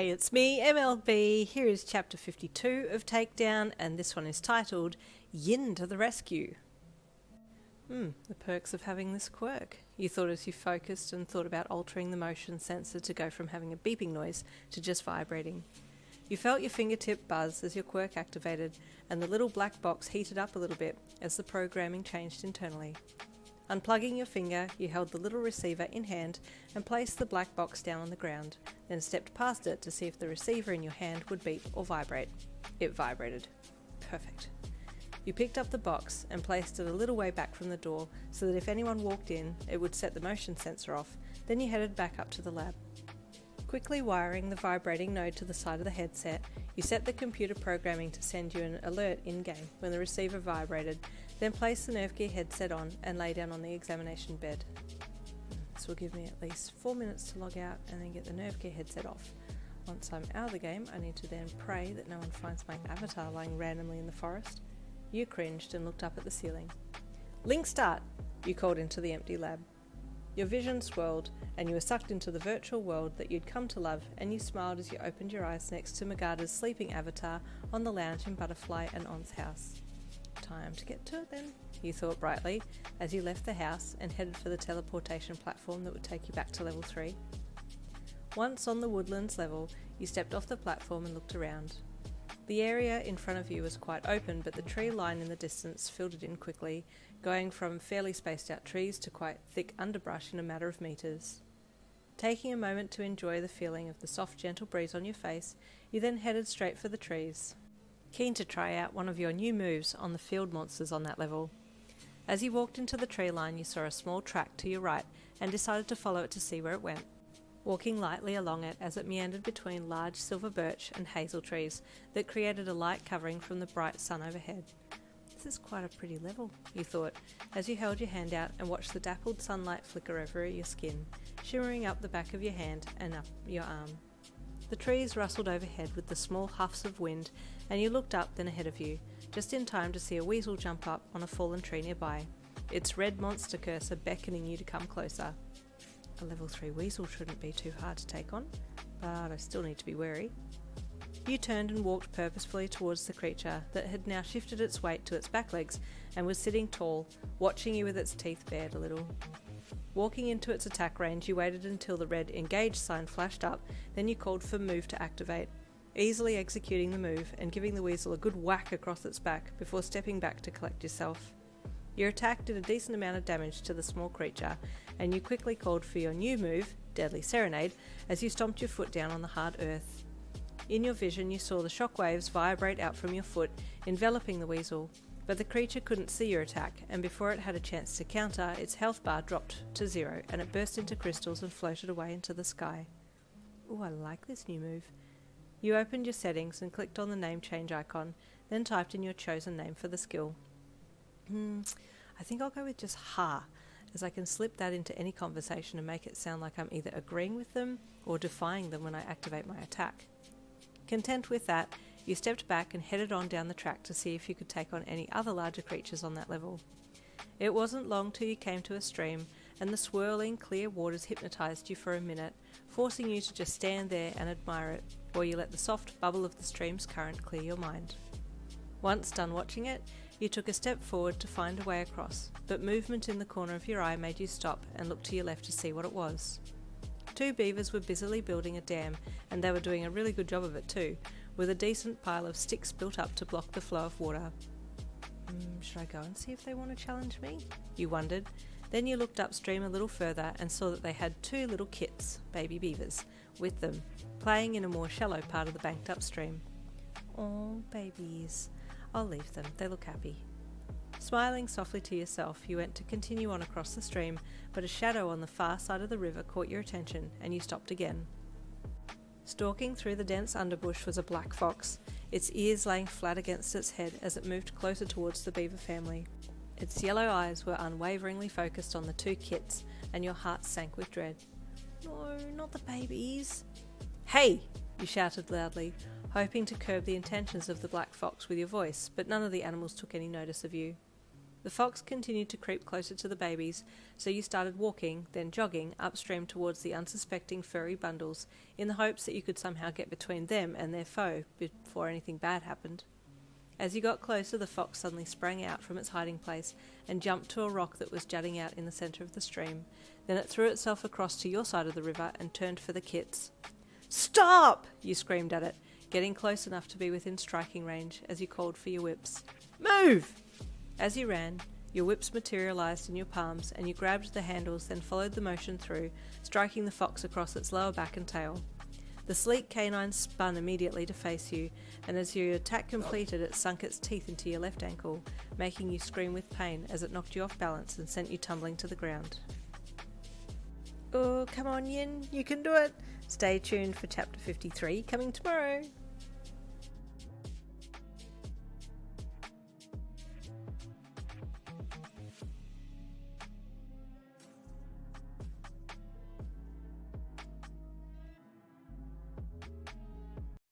Hey, it's me, MLB. Here is chapter 52 of Takedown, and this one is titled Yin to the Rescue. The perks of having this quirk. You thought as you focused and thought about altering the motion sensor to go from having a beeping noise to just vibrating. You felt your fingertip buzz as your quirk activated, and the little black box heated up a little bit as the programming changed internally. Unplugging your finger, you held the little receiver in hand and placed the black box down on the ground, then stepped past it to see if the receiver in your hand would beep or vibrate. It vibrated. Perfect. You picked up the box and placed it a little way back from the door so that if anyone walked in, it would set the motion sensor off. Then you headed back up to the lab. Quickly wiring the vibrating node to the side of the headset, you set the computer programming to send you an alert in-game when the receiver vibrated, then place the nerve gear headset on and lay down on the examination bed. This will give me at least 4 minutes to log out and then get the nerve gear headset off. Once I'm out of the game, I need to then pray that no one finds my avatar lying randomly in the forest. You cringed and looked up at the ceiling. "Link start!" you called into the empty lab. Your vision swirled, and you were sucked into the virtual world that you'd come to love, and you smiled as you opened your eyes next to Magada's sleeping avatar on the lounge in Butterfly and On's house. Time to get to it then, you thought brightly, as you left the house and headed for the teleportation platform that would take you back to level 3. Once on the woodlands level, you stepped off the platform and looked around. The area in front of you was quite open, but the tree line in the distance filled it in quickly, going from fairly spaced out trees to quite thick underbrush in a matter of metres. Taking a moment to enjoy the feeling of the soft, gentle breeze on your face, you then headed straight for the trees, keen to try out one of your new moves on the field monsters on that level. As you walked into the tree line, you saw a small track to your right and decided to follow it to see where it went. Walking lightly along it as it meandered between large silver birch and hazel trees that created a light covering from the bright sun overhead. This is quite a pretty level, you thought, as you held your hand out and watched the dappled sunlight flicker over your skin, shimmering up the back of your hand and up your arm. The trees rustled overhead with the small huffs of wind, and you looked up then ahead of you, just in time to see a weasel jump up on a fallen tree nearby, its red monster cursor beckoning you to come closer. A level 3 weasel shouldn't be too hard to take on, but I still need to be wary. You turned and walked purposefully towards the creature that had now shifted its weight to its back legs and was sitting tall, watching you with its teeth bared a little. Walking into its attack range, you waited until the red engage sign flashed up, then you called for move to activate, easily executing the move and giving the weasel a good whack across its back before stepping back to collect yourself. Your attack did a decent amount of damage to the small creature, and you quickly called for your new move, Deadly Serenade, as you stomped your foot down on the hard earth. In your vision, you saw the shockwaves vibrate out from your foot, enveloping the weasel, but the creature couldn't see your attack, and before it had a chance to counter, its health bar dropped to 0, and it burst into crystals and floated away into the sky. Ooh, I like this new move. You opened your settings and clicked on the name change icon, then typed in your chosen name for the skill. I think I'll go with just Ha, as I can slip that into any conversation and make it sound like I'm either agreeing with them or defying them when I activate my attack. Content with that, you stepped back and headed on down the track to see if you could take on any other larger creatures on that level. It wasn't long till you came to a stream, and the swirling, clear waters hypnotised you for a minute, forcing you to just stand there and admire it, while you let the soft bubble of the stream's current clear your mind. Once done watching it, you took a step forward to find a way across, but movement in the corner of your eye made you stop and look to your left to see what it was. 2 beavers were busily building a dam, and they were doing a really good job of it too, with a decent pile of sticks built up to block the flow of water. Should I go and see if they want to challenge me? You wondered. Then you looked upstream a little further and saw that they had 2 little kits, baby beavers, with them, playing in a more shallow part of the banked upstream. Oh, babies. I'll leave them, they look happy. Smiling softly to yourself, you went to continue on across the stream, but a shadow on the far side of the river caught your attention, and you stopped again. Stalking through the dense underbush was a black fox, its ears laying flat against its head as it moved closer towards the beaver family. Its yellow eyes were unwaveringly focused on the 2 kits, and your heart sank with dread. No, not the babies. Hey! You shouted loudly, hoping to curb the intentions of the black fox with your voice, but none of the animals took any notice of you. The fox continued to creep closer to the babies, so you started walking, then jogging, upstream towards the unsuspecting furry bundles, in the hopes that you could somehow get between them and their foe before anything bad happened. As you got closer, the fox suddenly sprang out from its hiding place and jumped to a rock that was jutting out in the centre of the stream. Then it threw itself across to your side of the river and turned for the kits. "Stop!" you screamed at it, getting close enough to be within striking range as you called for your whips. "Move!" As you ran, your whips materialised in your palms and you grabbed the handles, then followed the motion through, striking the fox across its lower back and tail. The sleek canine spun immediately to face you, and as your attack completed, it sunk its teeth into your left ankle, making you scream with pain as it knocked you off balance and sent you tumbling to the ground. Oh, come on, Yin, you can do it! Stay tuned for Chapter 53, coming tomorrow.